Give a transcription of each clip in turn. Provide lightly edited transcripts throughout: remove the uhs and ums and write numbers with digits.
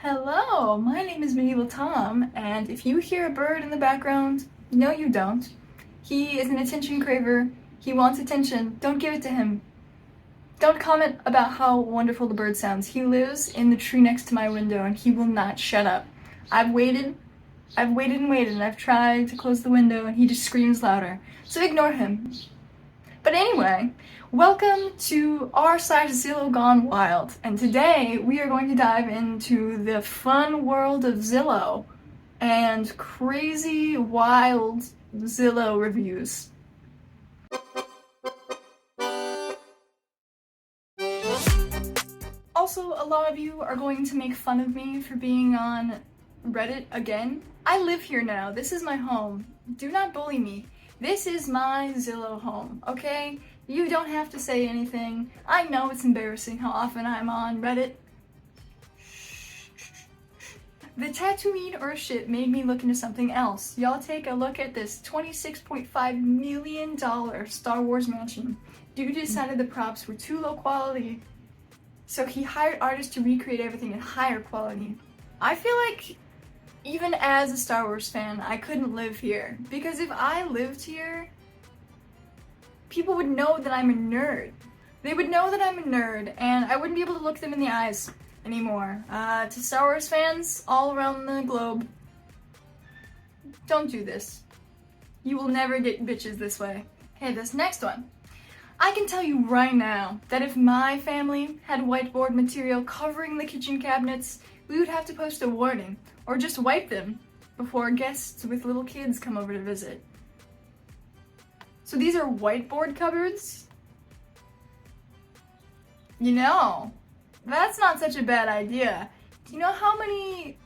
Hello, my name is Medieval Tom, and if you hear a bird in the background, no you don't. He is an attention craver. He wants attention. Don't give it to him. Don't comment about how wonderful the bird sounds. He lives in the tree next to my window and he will not shut up. I've waited and waited, and I've tried to close the window and he just screams louder. So ignore him. But anyway, welcome to our site ZillowGoneWild, and today we are going to dive into the fun world of Zillow and crazy, wild Zillow reviews. Also, a lot of you are going to make fun of me for being on Reddit again. I live here now. This is my home. Do not bully me. This is my Zillow home, okay? You don't have to say anything. I know it's embarrassing how often I'm on Reddit. The Tatooine Earthship made me look into something else. Y'all take a look at this $26.5 million Star Wars mansion. Dude decided the props were too low quality, so he hired artists to recreate everything in higher quality. I feel like even as a Star Wars fan, I couldn't live here, because if I lived here, people would know that I'm a nerd. They would know that I'm a nerd, and I wouldn't be able to look them in the eyes anymore. To Star Wars fans all around the globe, don't do this. You will never get bitches this way. Okay, this next one. I can tell you right now that if my family had whiteboard material covering the kitchen cabinets, we would have to post a warning, or just wipe them before guests with little kids come over to visit. So these are whiteboard cupboards? You know, that's not such a bad idea. Do you know how many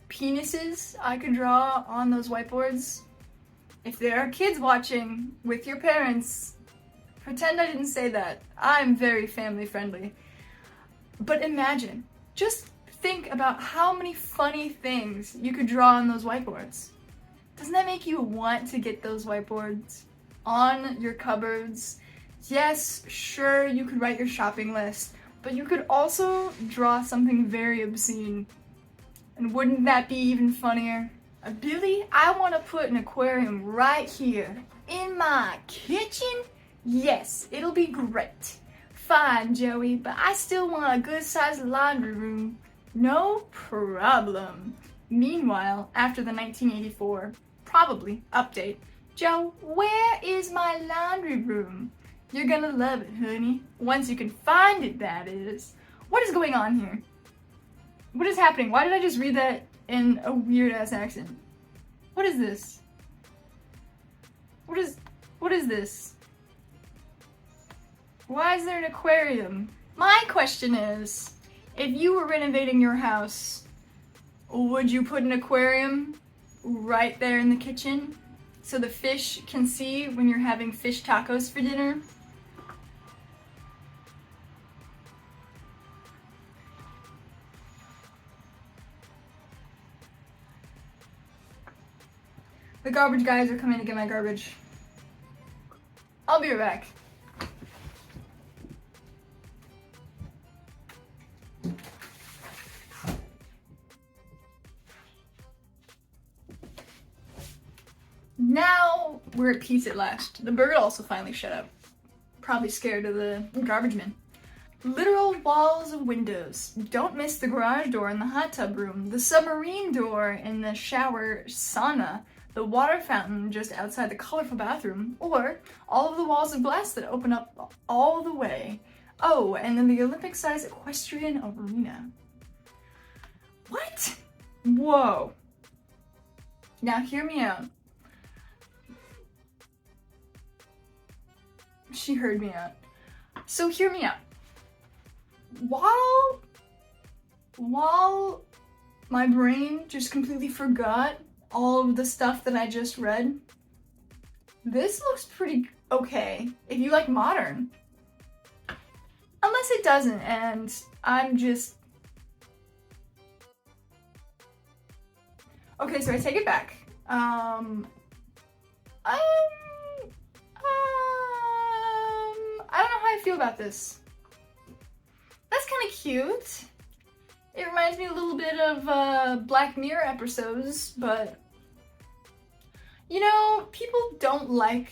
penises I could draw on those whiteboards? If there are kids watching with your parents, pretend I didn't say that. I'm very family friendly. But imagine, just think about how many funny things you could draw on those whiteboards. Doesn't that make you want to get those whiteboards on your cupboards? Yes, sure, you could write your shopping list, but you could also draw something very obscene. And wouldn't that be even funnier? Billy, I want to put an aquarium right here in my kitchen? Yes, it'll be great. Fine, Joey, but I still want a good-sized laundry room. No problem. Meanwhile, after the 1984, probably, update. Joe, where is my laundry room? You're gonna love it, honey. Once you can find it, that is. What is going on here? What is happening? Why did I just read that in a weird-ass accent? What is this? What is this? Why is there an aquarium? My question is, if you were renovating your house, would you put an aquarium right there in the kitchen so the fish can see when you're having fish tacos for dinner? The garbage guys are coming to get my garbage. I'll be right back. Now we're at peace at last. The bird also finally shut up. Probably scared of the garbage men. Literal walls of windows. Don't miss the garage door in the hot tub room, the submarine door in the shower sauna, the water fountain just outside the colorful bathroom, or all of the walls of glass that open up all the way. Oh, and then the Olympic-sized equestrian arena. What? Whoa. Now hear me out. She heard me out. So hear me out. While my brain just completely forgot all of the stuff that I just read, this looks pretty okay if you like modern. Unless it doesn't, and I'm just... Okay, so I take it back. I don't know how I feel about this. That's kind of cute. It reminds me a little bit of Black Mirror episodes, but you know, people don't like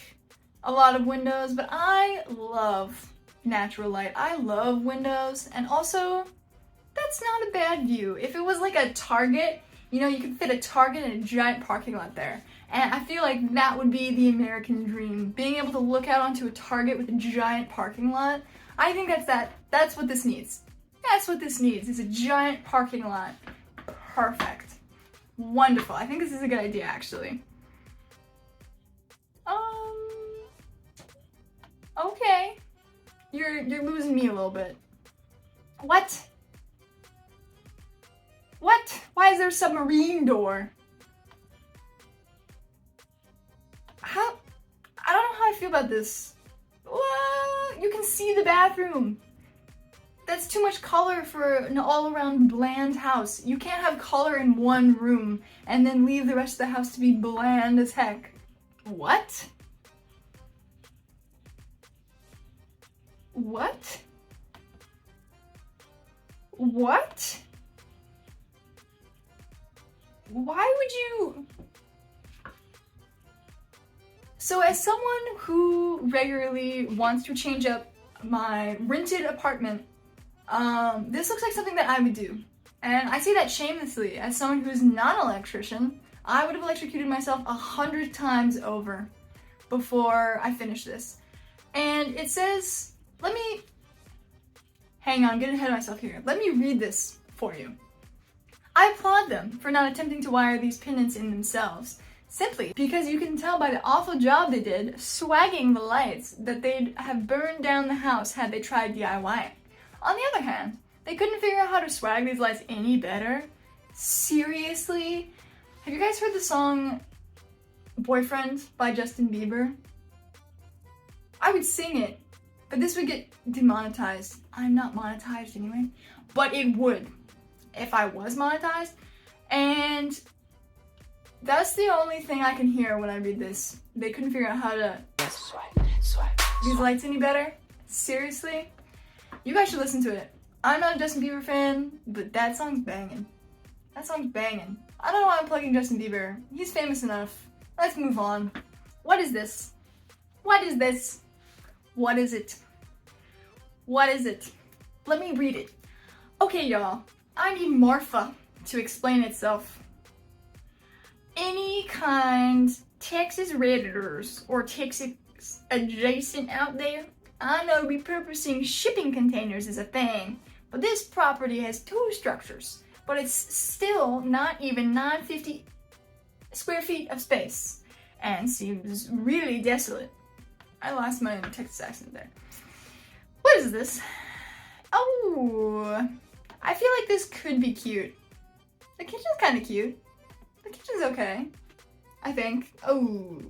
a lot of windows, but I love natural light. I love windows, and also, that's not a bad view. If it was like a Target, you know, you could fit a Target in a giant parking lot there. And I feel like that would be the American dream. Being able to look out onto a Target with a giant parking lot. I think that's what this needs. That's what this needs, is a giant parking lot. Perfect. Wonderful. I think this is a good idea, actually. Okay. You're losing me a little bit. What? What? Why is there a submarine door? How? I don't know how I feel about this. You can see the bathroom. That's too much color for an all-around bland house. You can't have color in one room and then leave the rest of the house to be bland as heck. What? What? What? Why would you? So as someone who regularly wants to change up my rented apartment, this looks like something that I would do. And I say that shamelessly. As someone who's not an electrician, I would have electrocuted myself 100 times over before I finish this. And it says, hang on, I'm getting ahead of myself here. Let me read this for you. I applaud them for not attempting to wire these pendants in themselves, simply because you can tell by the awful job they did swagging the lights that they'd have burned down the house had they tried DIY. On the other hand, they couldn't figure out how to swag these lights any better. Seriously? Have you guys heard the song Boyfriend by Justin Bieber? I would sing it, but this would get demonetized. I'm not monetized anyway, but it would if I was monetized. And that's the only thing I can hear when I read this. They couldn't figure out how to swag these lights any better. Seriously? You guys should listen to it. I'm not a Justin Bieber fan, but that song's banging. That song's banging. I don't know why I'm plugging Justin Bieber. He's famous enough. Let's move on. What is this? What is this? What is it? What is it? Let me read it. Okay, y'all. I need Marfa to explain itself. Any kind Texas Redditors or Texas adjacent out there, I know repurposing shipping containers is a thing, but this property has 2 structures, but it's still not even 950 square feet of space and seems really desolate. I lost my Texas accent there. What is this? Oh, I feel like this could be cute. The kitchen's kind of cute. The kitchen's okay, I think. Oh,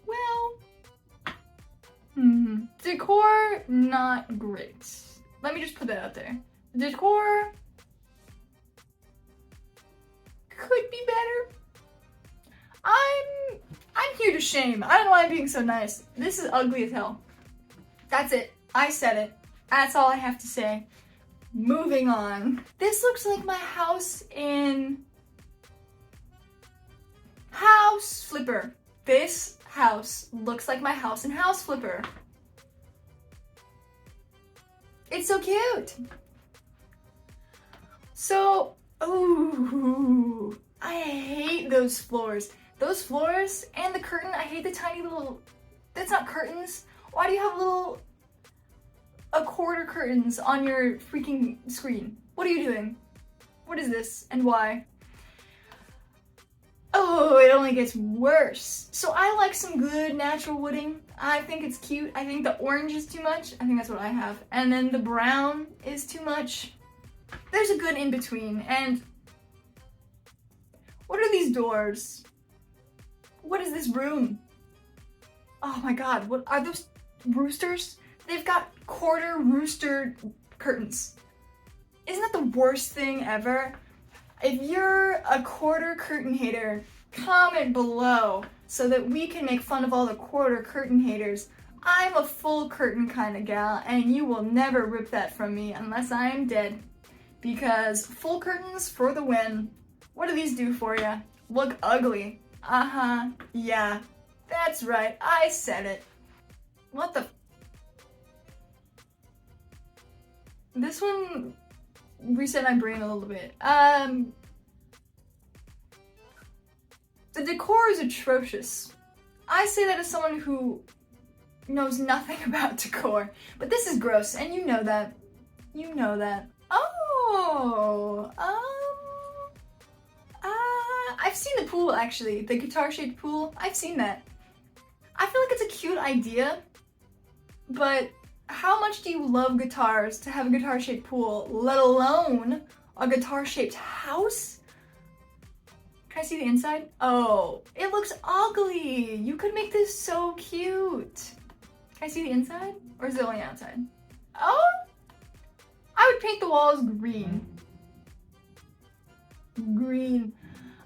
well. Decor, not great. Let me just put that out there. Decor could be better. I'm here to shame. I don't know why I'm being so nice. This is ugly as hell. That's it. I said it. That's all I have to say. Moving on. This looks like my house in House Flipper. This house looks like my house in House Flipper. It's so cute. So, ooh, I hate those floors. Those floors and the curtain, I hate the tiny little, that's not curtains. Why do you have little, a quarter curtains on your freaking screen? What are you doing? What is this and why? Oh, it only gets worse. So I like some good natural wooding. I think it's cute. I think the orange is too much. I think that's what I have. And then the brown is too much. There's a good in between. And what are these doors? What is this room? Oh my god, what are those roosters? They've got quarter rooster curtains. Isn't that the worst thing ever? If you're a quarter curtain hater, comment below so that we can make fun of all the quarter curtain haters. I'm a full curtain kind of gal, and you will never rip that from me unless I am dead. because full curtains for the win. What do these do for you? Look ugly. Uh-huh, yeah, that's right, I said it. What the? This one reset my brain a little bit. The decor is atrocious. I say that as someone who knows nothing about decor, but this is gross, and you know that. You know that. Oh, I've seen the pool actually, the guitar-shaped pool. I've seen that. I feel like it's a cute idea, but how much do you love guitars to have a guitar-shaped pool, let alone a guitar-shaped house? Can I see the inside? Oh, it looks ugly. You could make this so cute. Can I see the inside? Or is it only outside? Oh, I would paint the walls green. Green.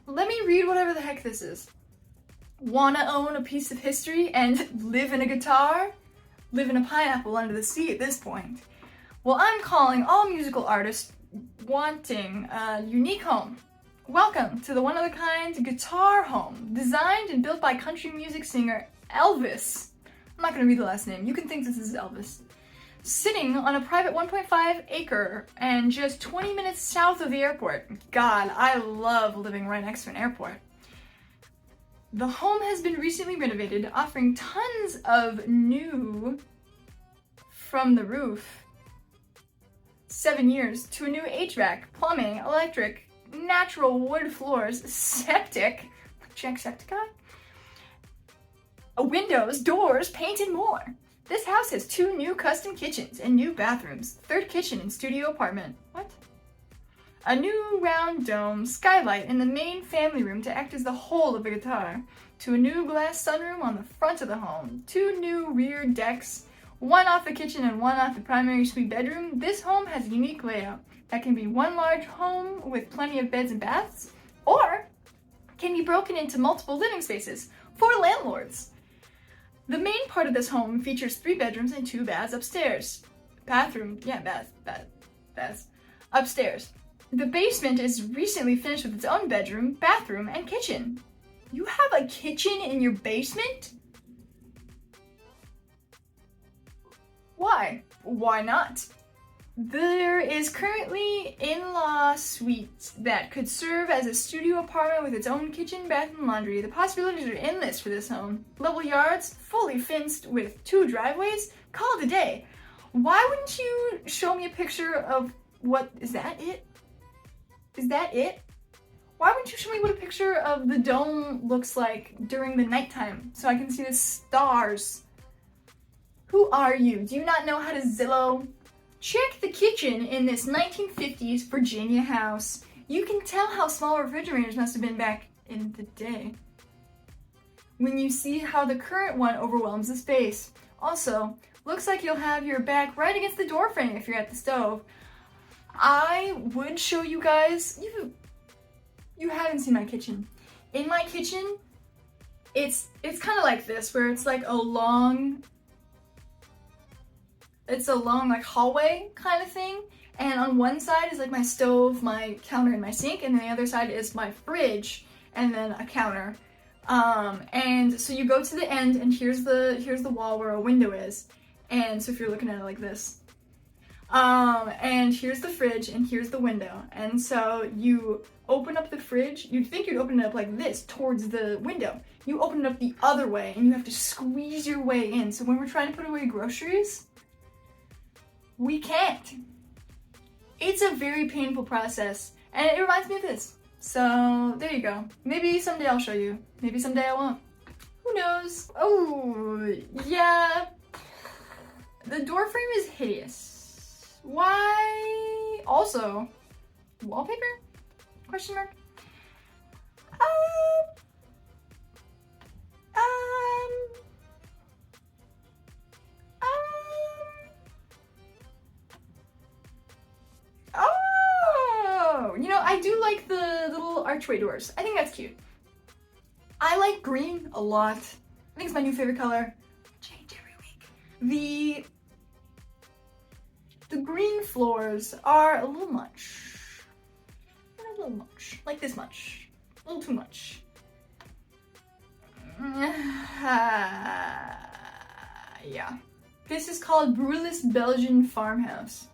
Let me read whatever the heck this is. Wanna own a piece of history and live in a guitar? Live in a pineapple under the sea at this point. Well, I'm calling all musical artists wanting a unique home. Welcome to the one-of-a-kind guitar home, designed and built by country music singer Elvis. I'm not gonna read the last name. You can think this is Elvis. Sitting on a private 1.5 acre and just 20 minutes south of the airport. God, I love living right next to an airport. The home has been recently renovated, offering tons of new from the roof. 7 years to a new HVAC, plumbing, electric, natural wood floors, septic, Jacksepticeye, windows, doors, paint, and more. This house has 2 new custom kitchens and new bathrooms, 3rd kitchen and studio apartment. What? A new round dome skylight in the main family room to act as the whole of the guitar, to a new glass sunroom on the front of the home, 2 new rear decks, 1 off the kitchen and 1 off the primary suite bedroom. This home has a unique layout that can be 1 large home with plenty of beds and baths, or can be broken into multiple living spaces for landlords. The main part of this home features 3 bedrooms and 2 baths upstairs. Baths. Upstairs. The basement is recently finished with its own bedroom, bathroom, and kitchen. You have a kitchen in your basement? Why? Why not? There is currently in-law suite that could serve as a studio apartment with its own kitchen, bath, and laundry. The possibilities are endless for this home. Level yards, fully fenced with 2 driveways. Call it a day. Why wouldn't you show me a picture of what, is that it? Is that it? Why wouldn't you show me what a picture of the dome looks like during the nighttime so I can see the stars? Who are you? Do you not know how to Zillow? Check the kitchen in this 1950s Virginia house. You can tell how small refrigerators must have been back in the day when you see how the current one overwhelms the space. Also, looks like you'll have your back right against the door frame if you're at the stove. I would show you guys, you haven't seen my kitchen. In my kitchen, it's kind of like this, where it's like a long like hallway kind of thing, and on one side is like my stove, my counter, and my sink, and then the other side is my fridge and then a counter. And so you go to the end, and here's the wall where a window is, and so if you're looking at it like this, and here's the fridge and here's the window, and so you open up the fridge. You'd think you'd open it up like this towards the window. You open it up the other way, and you have to squeeze your way in. So when we're trying to put away groceries, we can't. It's a very painful process, and it reminds me of this. So there you go. Maybe someday I'll show you. Maybe someday I won't. Who knows? Oh, yeah. The door frame is hideous. Why? Also, wallpaper? Question mark? Oh, you know, I do like the little archway doors. I think that's cute. I like green a lot. I think it's my new favorite color. Change every week. The green floors are a little much. A little much. Like this much. A little too much. Yeah. This is called Brulis Belgian Farmhouse.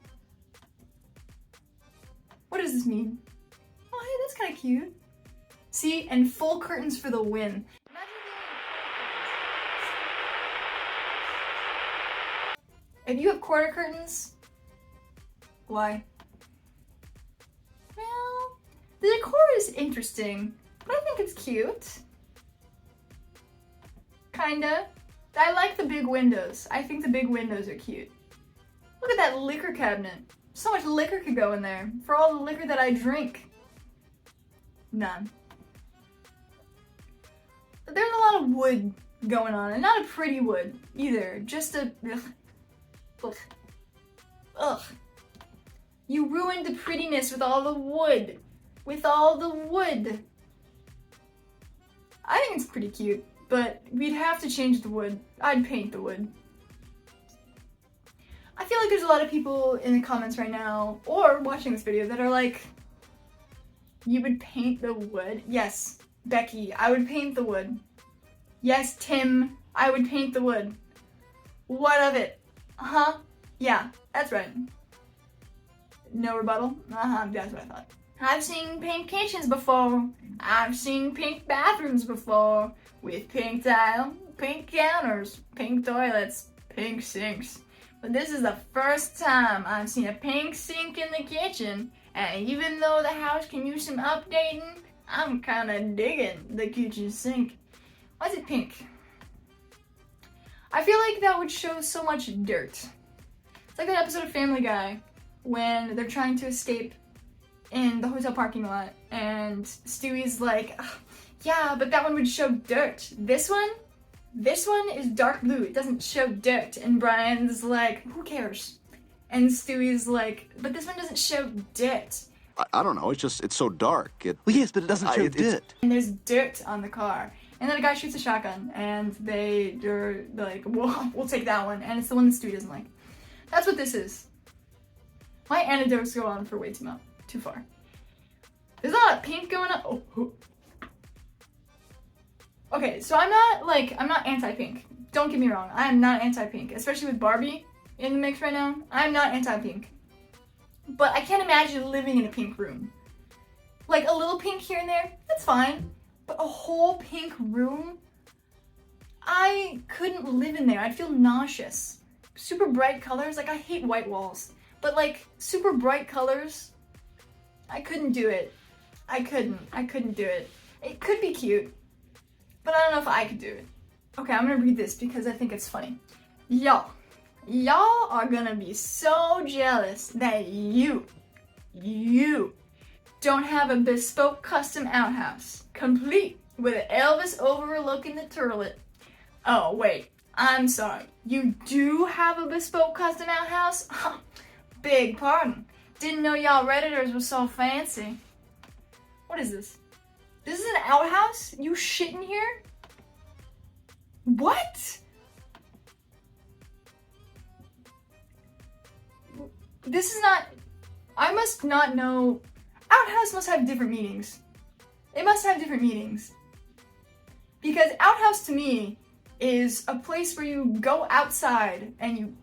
What does this mean? Oh, hey, that's kind of cute. See, and full curtains for the win. If you have quarter curtains, why? Well, the decor is interesting, but I think it's cute. Kinda. I like the big windows. I think the big windows are cute. Look at that liquor cabinet. So much liquor could go in there for all the liquor that I drink. None. But there's a lot of wood going on, and not a pretty wood either. Just a... Ugh. Ugh. You ruined the prettiness with all the wood. With all the wood. I think it's pretty cute, but we'd have to change the wood. I'd paint the wood. I feel like there's a lot of people in the comments right now, or watching this video, that are like, you would paint the wood? Yes, Becky, I would paint the wood. Yes, Tim, I would paint the wood. What of it? Uh-huh. Yeah, that's right. No rebuttal? Uh-huh, that's what I thought. I've seen pink kitchens before. I've seen pink bathrooms before. With pink tile, pink counters, pink toilets, pink sinks. But this is the first time I've seen a pink sink in the kitchen. And even though the house can use some updating, I'm kinda digging the kitchen sink. Why is it pink? I feel like that would show so much dirt. It's like that episode of Family Guy when they're trying to escape in the hotel parking lot and Stewie's like, yeah, but that one would show dirt. This one is dark blue. It doesn't show dirt. And Brian's like, who cares? And Stewie's like, but this one doesn't show dirt. I don't know. It's so dark. Well, yes, but it doesn't show dirt. And there's dirt on the car. And then a guy shoots a shotgun, and they're like, we'll take that one. And it's the one that Stewie doesn't like. That's what this is. My anecdotes go on for way too far. There's a lot of pink going on. Oh. Okay, so I'm not anti-pink. Don't get me wrong. I am not anti-pink, especially with Barbie in the mix right now. I'm not anti-pink. But I can't imagine living in a pink room. Like a little pink here and there, that's fine. But a whole pink room? I couldn't live in there. I'd feel nauseous. Super bright colors, like I hate white walls. But like super bright colors, I couldn't do it. I couldn't do it. It could be cute, but I don't know if I could do it. Okay, I'm gonna read this because I think it's funny. Y'all are gonna be so jealous that you don't have a bespoke custom outhouse, complete with an Elvis overlooking the turlet. Oh wait, I'm sorry. You do have a bespoke custom outhouse? Big pardon. Didn't know y'all Redditors were so fancy. What is this? This is an outhouse? You shit in here? What? This is not... I must not know... Outhouse must have different meanings. It must have different meanings. Because outhouse to me is a place where you go outside and you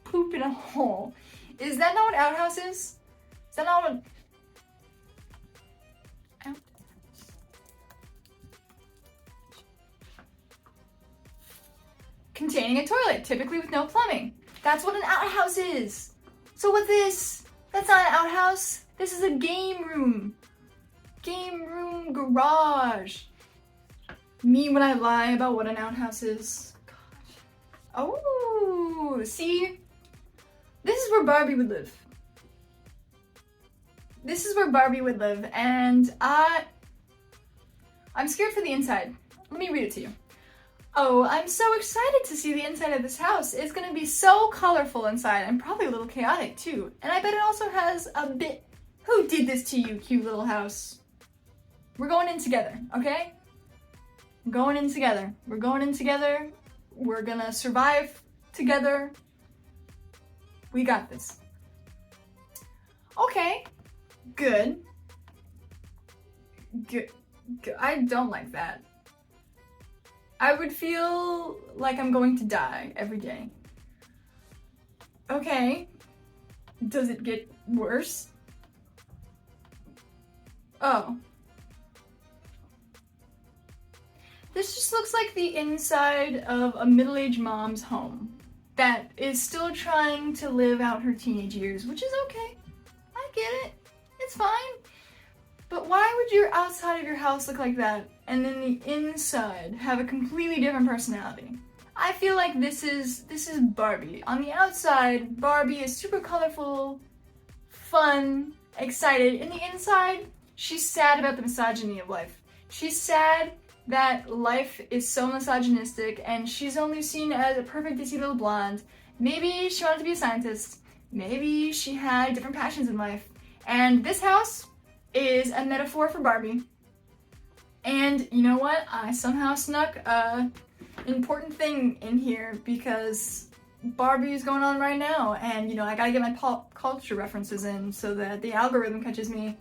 poop in a hole. Is that not what outhouse is? Is that not what... Outhouse. Containing a toilet, typically with no plumbing. That's what an outhouse is. So what's this? That's not an outhouse. This is a game room. Game room garage. Me when I lie about what an outhouse is. Gosh. Oh, see? This is where Barbie would live. This is where Barbie would live, and I'm scared for the inside. Let me read it to you. Oh, I'm so excited to see the inside of this house. It's gonna be so colorful inside and probably a little chaotic too. And I bet it also has a bit... Who did this to you, cute little house? We're going in together, okay? We're going in together. We're going in together. We're gonna survive together. We got this. Okay, good. Good. I don't like that. I would feel like I'm going to die every day. Okay. Does it get worse? Oh. This just looks like the inside of a middle-aged mom's home that is still trying to live out her teenage years, which is okay. I get it. It's fine. But why would your outside of your house look like that and then the inside have a completely different personality? I feel like this is Barbie. On the outside, Barbie is super colorful, fun, excited. In the inside, she's sad about the misogyny of life. She's sad that life is so misogynistic and she's only seen as a perfect dizzy little blonde. Maybe she wanted to be a scientist. Maybe she had different passions in life. And this house is a metaphor for Barbie. And you know what? I somehow snuck a important thing in here because Barbie is going on right now, and you know, I gotta get my pop culture references in so that the algorithm catches me.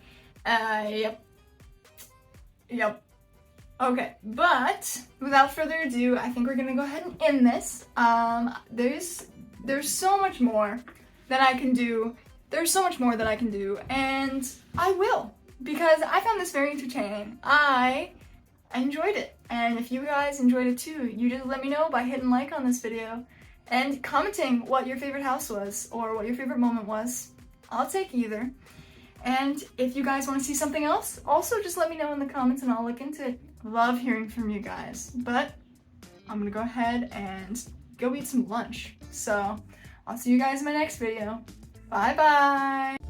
Yep. Okay, but without further ado, I think we're gonna go ahead and end this. There's so much more that I can do. There's so much more that I can do, and I will, because I found this very entertaining. I enjoyed it, and if you guys enjoyed it too, you just let me know by hitting like on this video and commenting what your favorite house was or what your favorite moment was. I'll take either. And if you guys want to see something else, also just let me know in the comments and I'll look into it. Love hearing from you guys. But I'm gonna go ahead and go eat some lunch. So I'll see you guys in my next video. Bye bye!